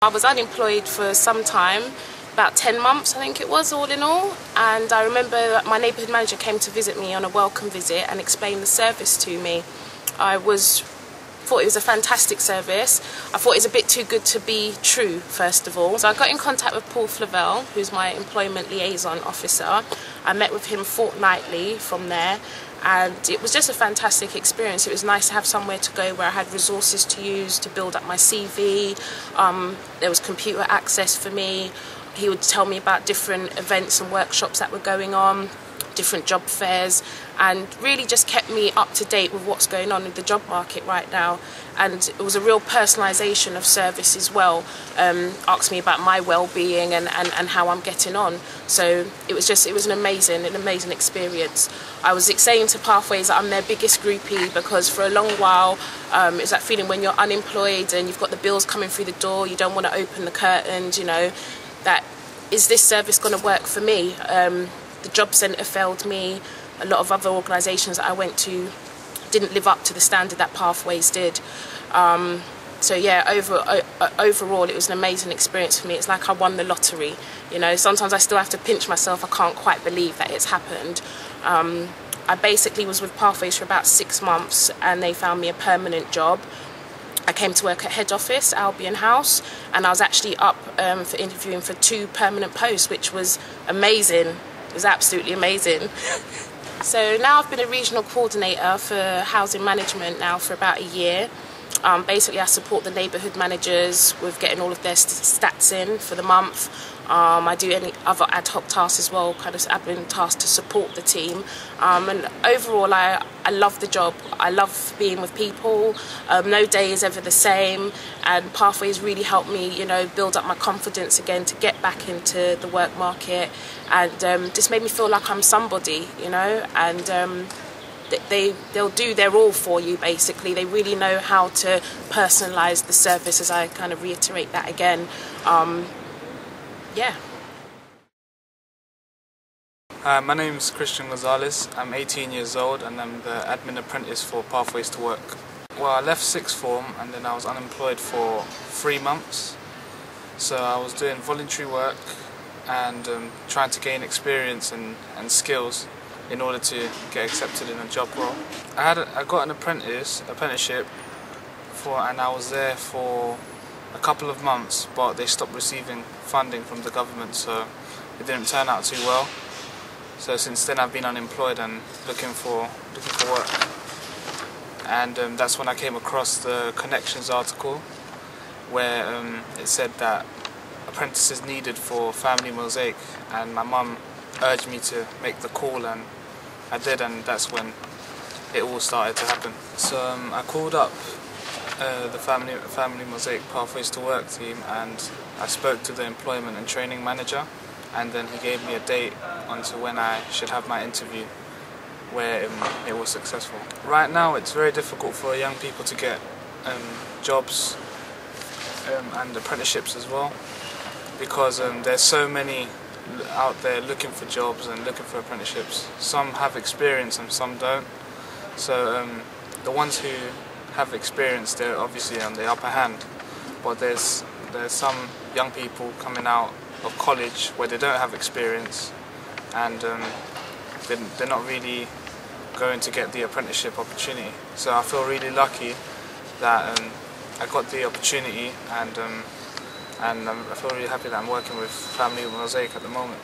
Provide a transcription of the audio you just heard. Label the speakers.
Speaker 1: I was unemployed for some time, about 10 months I think it was all in all, and I remember that my neighbourhood manager came to visit me on a welcome visit and explained the service to me. I thought it was a fantastic service. I thought it was a bit too good to be true, first of all. So I got in contact with Paul Flavelle, who's my employment liaison officer. I met with him fortnightly from there, and it was just a fantastic experience. It was nice to have somewhere to go where I had resources to use to build up my CV. There was computer access for me. He would tell me about different events and workshops that were going on, different job fairs, and really just kept me up to date with what's going on in the job market right now. And it was a real personalisation of service as well. Asked me about my well-being and how I'm getting on. So it was an amazing experience. I was saying to Pathways that I'm their biggest groupie, because for a long while it's that feeling when you're unemployed and you've got the bills coming through the door, you don't want to open the curtains, you know, that is this service going to work for me? The job centre failed me. A lot of other organisations that I went to didn't live up to the standard that Pathways did. So yeah, overall it was an amazing experience for me. It's like I won the lottery. You know, sometimes I still have to pinch myself. I can't quite believe that it's happened. I basically was with Pathways for about 6 months, and they found me a permanent job. I came to work at head office, Albion House, and I was actually up for interviewing for 2 permanent posts, which was amazing. It was absolutely amazing. So now I've been a regional coordinator for housing management now for about a year. Basically I support the neighbourhood managers with getting all of their stats in for the month. I do any other ad hoc tasks as well, kind of admin tasks to support the team. And overall I love the job. I love being with people. No day is ever the same, and Pathways really helped me, you know, build up my confidence again to get back into the work market, and just made me feel like I'm somebody, you know, and they'll do their all for you basically. They really know how to personalise the service, as I kind of reiterate that again. Yeah.
Speaker 2: My name is Christian Gonzalez. I'm 18 years old and I'm the admin apprentice for Pathways2work. Well, I left sixth form and then I was unemployed for 3 months. So I was doing voluntary work and trying to gain experience and skills in order to get accepted in a job role. I got an apprenticeship and I was there for a couple of months, but they stopped receiving funding from the government, so it didn't turn out too well. So since then I've been unemployed and looking for work. And that's when I came across the Connections article, where it said that apprentices needed for family Mosaic, and my mum urged me to make the call, and I did, and that's when it all started to happen. So I called up the family Mosaic Pathways2work team, and I spoke to the employment and training manager, and then he gave me a date onto when I should have my interview, where it was successful. Right now it's very difficult for young people to get jobs and apprenticeships as well, because there's so many out there looking for jobs and looking for apprenticeships. Some have experience and some don't. So the ones who have experience, they're obviously on the upper hand, but there's some young people coming out of college where they don't have experience, and they're not really going to get the apprenticeship opportunity. So I feel really lucky that I got the opportunity, and I feel really happy that I'm working with Family Mosaic at the moment.